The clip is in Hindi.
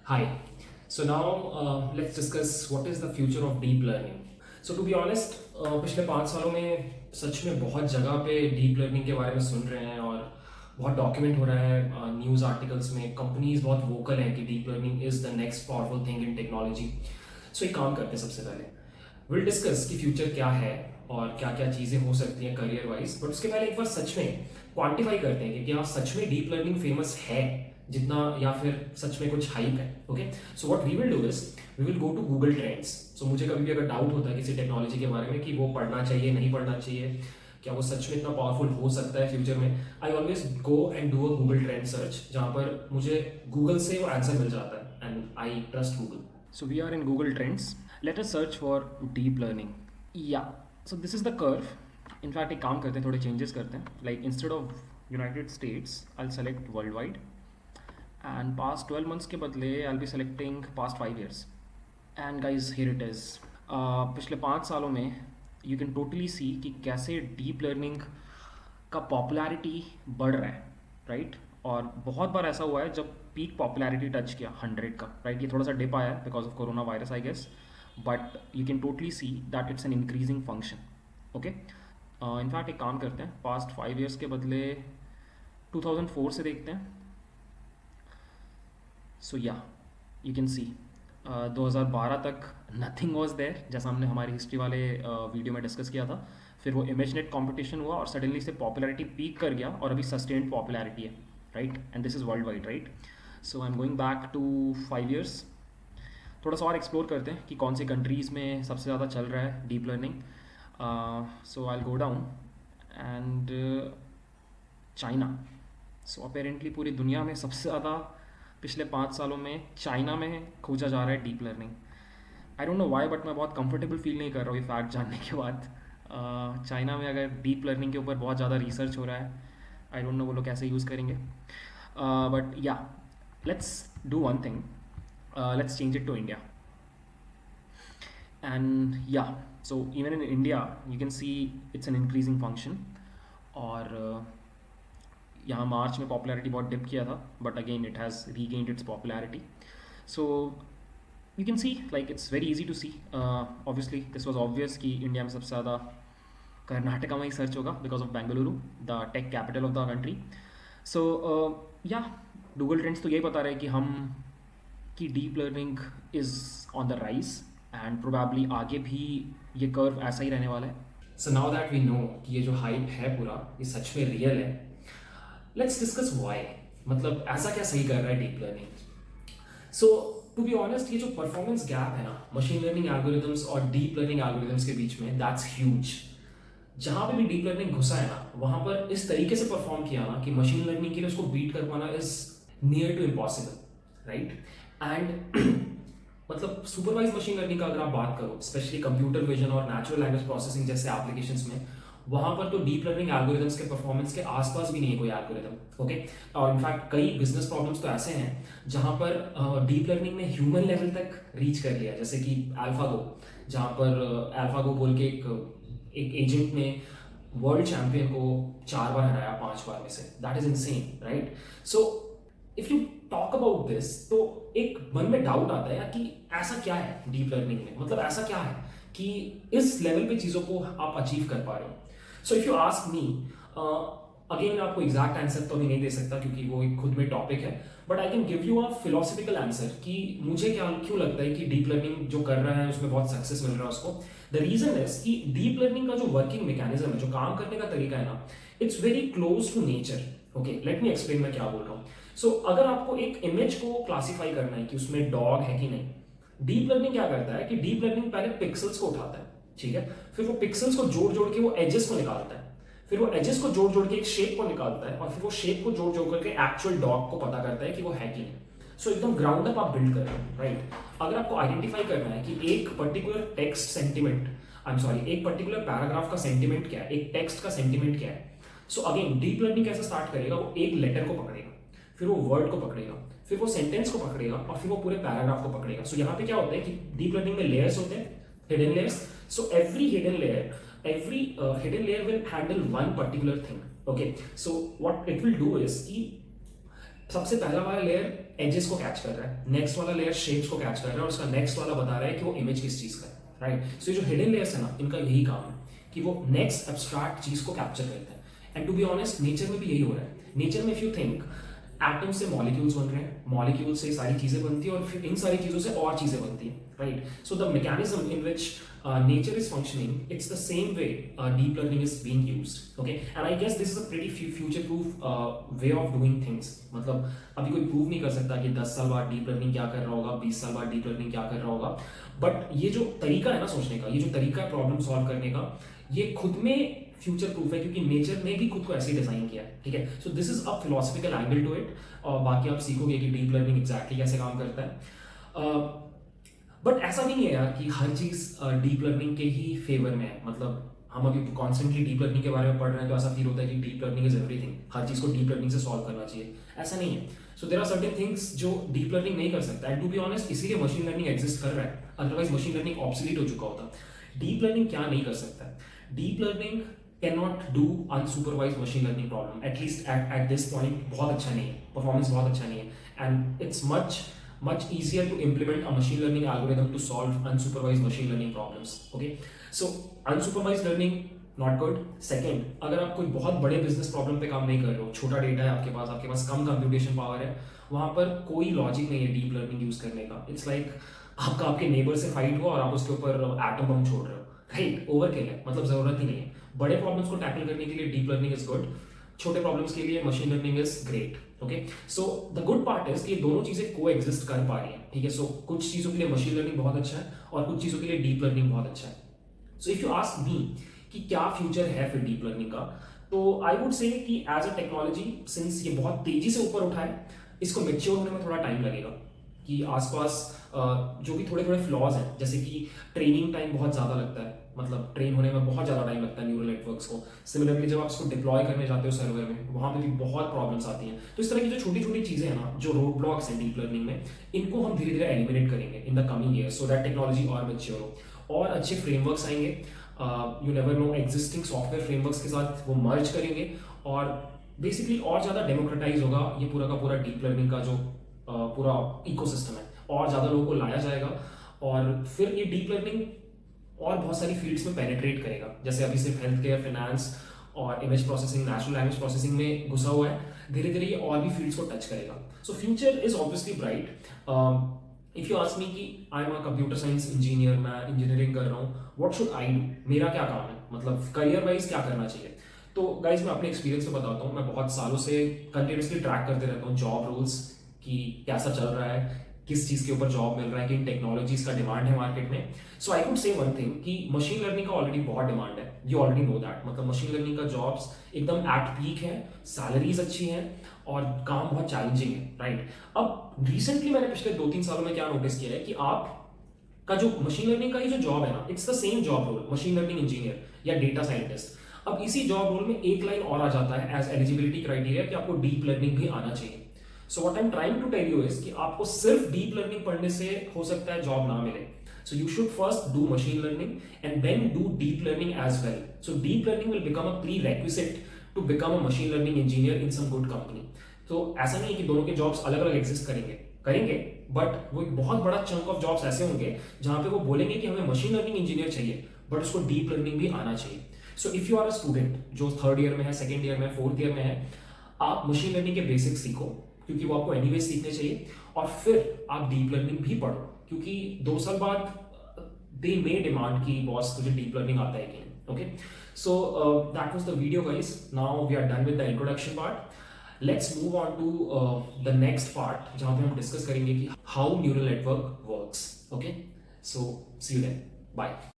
Hi. So now let's discuss what is the future of deep learning. So to be honest, पिछले 5 सालों में सच में बहुत जगह पे डीप लर्निंग के बारे में सुन रहे हैं और बहुत डॉक्यूमेंट हो रहा है न्यूज़ आर्टिकल्स में। कंपनीज बहुत वोकल हैं कि deep learning is the next powerful thing in technology. So एक काम करते हैं, सबसे पहले विल डिस्कस कि फ्यूचर क्या है और क्या क्या चीज़ें हो सकती हैं करियर वाइज। बट उसके पहले एक बार सच में क्वांटिफाई करते हैं कि क्या सच में डीप लर्निंग फेमस है जितना, या फिर सच में कुछ हाइप है। Okay, so what we will do is we will go to Google trends. So मुझे कभी भी अगर डाउट होता है किसी टेक्नोलॉजी के बारे में कि वो पढ़ना चाहिए नहीं पढ़ना चाहिए, क्या वो सच में इतना पावरफुल हो सकता है फ्यूचर में, I always go and do a Google trend search, जहाँ पर मुझे गूगल से वो आंसर मिल जाता है and I trust Google. So we are in Google trends, let us search for deep learning. Yeah so this is the curve. In fact एक काम करते हैं, थोड़े चेंजेस करते हैं। Like instead of United States I will select world wide, and past 12 months के बदले I'll be selecting past 5 years. And guys, here it is. पिछले 5 सालों में you can totally see कि कैसे deep learning का popularity बढ़ रहा है, right? और बहुत बार ऐसा हुआ है जब peak popularity touch किया 100 का, right? ये थोड़ा सा dip आया है because of corona virus I guess, but you can totally see that it's an increasing function. Okay? In fact एक काम करते हैं, past 5 years के बदले 2004 से देखते हैं। सो या यू कैन सी 2012 तक नथिंग वॉज देयर, जैसा हमने हमारी हिस्ट्री वाले वीडियो में डिस्कस किया था। फिर वो इमेजनेट कॉम्पिटिशन हुआ और सडनली से पॉपुलैरिटी पीक कर गया और अभी सस्टेन्ड पॉपुलैरिटी है, right? And this is world wide, right? So I am going back to 5 years। थोड़ा सा और एक्सप्लोर करते हैं कि कौन सी कंट्रीज़ में सबसे ज़्यादा चल रहा है deep learning. So I will go down and China. So apparently पूरी दुनिया में सबसे ज़्यादा पिछले 5 सालों में चाइना में खोजा जा रहा है deep learning. I don't know why, but मैं बहुत कंफर्टेबल फील नहीं कर रहा हूँ ये फैक्ट जानने के बाद। चाइना में अगर डीप लर्निंग के ऊपर बहुत ज़्यादा रिसर्च हो रहा है, आई डोंट नो वो लोग कैसे यूज़ करेंगे। But yeah let's do one thing, let's change it to India. And yeah so even in India you can see it's an increasing function. और यहाँ मार्च में पॉपुलैरिटी बहुत डिप किया था, but again it has regained its popularity. So you can see like it's very easy to see. Obviously this was obvious कि इंडिया में सबसे ज़्यादा कर्नाटका में ही सर्च होगा because of Bengaluru, the take capital of the country. So yeah Google trends तो यही बता रहे हैं कि हम कि deep learning is on the rise and probably आगे भी ये कर्व ऐसा ही रहने वाला है। So now that we know कि ये जो हाइप है पूरा ये सच में रियल है, लेट्स डिस्कस व्हाई। मतलब ऐसा क्या सही कर रहा है deep learning? So to be honest, ये जो परफॉर्मेंस गैप है ना मशीन लर्निंग एल्गोरिथम्स और डीप लर्निंग एल्गोरिथम्स के बीच में, दैट्स ह्यूज। जहां पे भी डीप लर्निंग घुसा है ना, वहां पर इस तरीके से परफॉर्म किया ना कि मशीन लर्निंग के लिए उसको बीट कर पाना is near to impossible, right? And मतलब सुपरवाइज मशीन लर्निंग का अगर आप बात करो, स्पेशली कंप्यूटर विजन और नेचुरल लैंग्वेज प्रोसेसिंग जैसे एप्लीकेशंस में, वहां पर तो डीप लर्निंग एल्गोरिथम्स के परफॉर्मेंस के आसपास भी नहीं है कोई एल्गोरिथम। ओके, और इनफैक्ट कई बिजनेस प्रॉब्लम्स तो ऐसे हैं जहां पर डीप लर्निंग ने ह्यूमन लेवल तक रीच कर लिया, जैसे कि अल्फागो, जहां पर अल्फागो बोल के एक एजेंट ने वर्ल्ड चैंपियन को 4 बार हराया 5 बार में से। That is insane, right? So if you talk about this, तो एक मन में डाउट आता है कि ऐसा क्या है डीप लर्निंग में, मतलब ऐसा क्या है कि इस लेवल पे चीजों को आप अचीव कर पा रहे हो। सो if you ask me, again मैं आपको एग्जैक्ट आंसर तो नहीं दे सकता क्योंकि वो एक खुद में टॉपिक है, but I can give you a philosophical answer कि मुझे क्या क्यों लगता है कि डीप लर्निंग जो कर रहा है उसमें बहुत सक्सेस मिल रहा है उसको। द रीजन इज कि डीप लर्निंग का जो वर्किंग मैकेनिज्म है, जो काम करने का तरीका है ना, it's very close to nature. Okay, let me explain मैं क्या बोल रहा हूँ। सो अगर आपको एक इमेज को क्लासिफाई करना है कि उसमें डॉग है कि नहीं, डीप लर्निंग क्या करता है कि डीप लर्निंग पहले पिक्सल्स को उठाता है, ठीक है? फिर वो पिक्सल्स को जोड़ जोड़ के वो एजेस को निकालता है, फिर वो एजेस को जोड़ जोड़ के एक शेप को निकालता है, और फिर वो शेप को जोड़ जोड़ करके एक्चुअल डॉग को पता करता है कि वो है कि नहीं। सो एकदम ग्राउंड अप आप बिल्ड कर रहे हो, राइट? अगर आपको आइडेंटिफाई करना है कि एक particular text sentiment, I am sorry, एक पर्टिकुलर पैराग्राफ का सेंटिमेंट क्या है, एक टेक्स्ट का सेंटिमेंट क्या है, सो अगेन डीप लर्निंग कैसे स्टार्ट करेगा? वो एक लेटर को पकड़ेगा, फिर वो वर्ड को पकड़ेगा, फिर वो सेंटेंस को पकड़ेगा, और फिर वो पूरे पैराग्राफ को पकड़ेगा। सो यहाँ पे क्या होता है कि डीप लर्निंग में लेयर्स होते हैं, hidden layers. So every hidden layer will handle one particular thing. Okay, so what it will do is कि सबसे पहला वाला लेयर एजेस को कैच कर रहा है, नेक्स्ट वाला लेयर शेप्स को कैच कर रहा है, और उसका नेक्स्ट वाला बता रहा है कि वो इमेज किस चीज का है, राइट। सो जो हिडन लेयर्स है ना, इनका यही काम है कि वो नेक्स्ट एब्स्ट्रैक्ट चीज को कैप्चर करते हैं। And to be honest nature में भी यही हो रहा है। नेचर में इफ यू थिंक, एटम से मॉलिक्यूल्स बन रहे हैं, मॉलिक्यूल से सारी चीजें बनती हैं, और फिर इन सारी चीजों से और चीजें बनती हैं, right. So the mechanism in which nature is functioning, it's the same way deep learning is being used, okay, and I guess this is a pretty future proof way of doing things। मतलब अभी कोई प्रूव नहीं कर सकता कि 10 साल बाद डीप लर्निंग क्या कर रहा होगा, 20 साल बाद डीप लर्निंग क्या कर रहा होगा, बट ये जो तरीका है ना सोचने का, ये जो तरीका है प्रॉब्लम सॉल्व करने का, ये खुद में फ्यूचर प्रूफ है, क्योंकि नेचर ने भी खुद को ऐसे ही डिजाइन किया है, ठीक है। So this is a philosophical angle to it, और बाकी आप सीखोगे कि डीप लर्निंग एग्जैक्टली कैसे काम करता है। बट ऐसा नहीं है यार कि हर चीज डीप लर्निंग के ही फेवर में है। मतलब हम अभी कॉन्स्टेंटली डीप लर्निंग के बारे में पढ़ रहे हैं तो ऐसा फील होता है कि डीप लर्निंग इज एवरीथिंग, हर चीज को डीप लर्निंग से सॉल्व करना चाहिए, ऐसा नहीं है। So there are certain things जो डीप लर्निंग नहीं कर सकता, एंड टू बी ऑनेस्ट इसीलिए मशीन लर्निंग एग्जिस्ट कर रहा है, अदरवाइज मशीन लर्निंग ऑब्सोलीट हो चुका होता। डीप लर्निंग क्या नहीं कर सकता है? Deep learning cannot do unsupervised machine learning problem, at least at this point बहुत अच्छा नहीं है, performance बहुत अच्छा नहीं है, and it's much easier to implement a machine learning algorithm to solve unsupervised machine learning problems, okay। So unsupervised learning not good। second, अगर आप कोई बहुत बड़े business problem पे काम नहीं कर रहे हो, छोटा डेटा है आपके पास कम कंप्यूटेशन पावर है, वहाँ पर कोई लॉजिक नहीं है डीप लर्निंग यूज करने का। इट्स लाइक आपके नेबर से फाइट हुआ और आप उसके ऊपर एटम बम छोड़ रहे हो, राइट। ओवरकिल है, मतलब जरूरत ही नहीं है। बड़े प्रॉब्लम्स को टैकल करने के लिए डीप लर्निंग इज गुड, छोटे प्रॉब्लम्स के लिए machine learning is great, okay. So the good part is कि ये दोनों चीजें को एग्जिस्ट कर पा रही हैं, ठीक है। सो कुछ चीजों के लिए मशीन लर्निंग बहुत अच्छा है और कुछ चीजों के लिए डीप लर्निंग बहुत अच्छा है। सो इफ यू आस्क मी कि क्या फ्यूचर है फिर डीप लर्निंग का, तो आई वुड से कि एज अ टेक्नोलॉजी सिंस ये बहुत तेजी से ऊपर उठा है, इसको मेच्योर होने में थोड़ा टाइम लगेगा। कि आसपास जो भी थोड़े फ्लॉज हैं, जैसे कि ट्रेनिंग टाइम बहुत ज़्यादा लगता है, मतलब ट्रेन होने में बहुत ज़्यादा टाइम लगता है न्यूरल नेटवर्क्स को। सिमिलरली जब आप इसको डिप्लॉय करने जाते हो सर्वर में, वहाँ पे भी बहुत प्रॉब्लम्स आती हैं। तो इस तरह की जो छोटी छोटी चीज़ें हैं ना, जो रोड ब्लॉक्स हैं डीप लर्निंग में, इनको हम धीरे धीरे एलिमिनेट करेंगे in the coming year, so that technology और मेच्योर हो और अच्छे फ्रेमवर्क्स आएंगे। You never know, existing software frameworks के साथ वो मर्ज करेंगे और बेसिकली और ज़्यादा डेमोक्रेटाइज होगा ये पूरा का पूरा डीप लर्निंग का जो पूरा इकोसिस्टम है, और ज़्यादा लोगों को लाया जाएगा, और फिर ये डीप लर्निंग और बहुत सारी फील्ड्स में पेनिट्रेट करेगा। जैसे अभी सिर्फ हेल्थ केयर, फाइनेंस और image processing, natural language processing में घुसा हुआ है, धीरे धीरे ये और भी फील्ड्स को टच करेगा। So future is obviously bright. If you ask me कि I am a computer science engineer, मैं इंजीनियरिंग कर रहा हूँ, व्हाट शुड आई डू, मेरा क्या काम है, मतलब करियर वाइज क्या करना चाहिए। तो गाइज मैं अपने एक्सपीरियंस से बताता हूँ, मैं बहुत सालों से कंटिन्यूसली ट्रैक करते रहता हूँ जॉब रोल्स कि कैसा चल रहा है, किस चीज़ के ऊपर जॉब मिल रहा है, किन टेक्नोलॉजीज का डिमांड है मार्केट में। So I could say one thing कि मशीन लर्निंग का ऑलरेडी बहुत डिमांड है, यू ऑलरेडी नो दैट। मतलब मशीन लर्निंग का जॉब्स एकदम एट पीक है, सैलरीज अच्छी हैं और काम बहुत चैलेंजिंग है, राइट। अब रिसेंटली मैंने पिछले 2-3 सालों में क्या नोटिस किया है कि आप का जो मशीन लर्निंग का ही जो जॉब है ना, it's the same job role, machine learning engineer या डेटा साइंटिस्ट। अब इसी जॉब रोल में एक लाइन और आ जाता है एज एलिजिबिलिटी क्राइटेरिया कि आपको डीप लर्निंग भी आना चाहिए। So what I am trying to tell you is कि आपको सिर्फ डीप लर्निंग पढ़ने से हो सकता है जॉब ना मिले। So you should first do machine learning and then do deep learning as well. So deep learning will become a prerequisite to become a machine learning engineer in some good company. तो ऐसा नहीं है कि दोनों के जॉब्स अलग अलग एग्जिस्ट करेंगे, बट वो एक बहुत बड़ा चंक ऑफ जॉब्स ऐसे होंगे जहां पे वो बोलेंगे कि हमें मशीन लर्निंग इंजीनियर चाहिए, बट उसको डीप लर्निंग भी आना चाहिए। So if you are a student जो 3rd ईयर में है, 2nd ईयर में, 4th ईयर में है, आप मशीन लर्निंग के बेसिक्स सीखो क्योंकि वो आपको एनीवे सीखने चाहिए, और फिर आप डीप लर्निंग भी पढ़ो क्योंकि 2 साल बाद दे मे डिमांड की बॉस तुझे डीप लर्निंग आता है कि नहीं, okay. So that was the video guys, now we are done with the introduction part. Let's move on to the next part जहां पे हम डिस्कस करेंगे कि how neural network works, okay. So see you then, bye.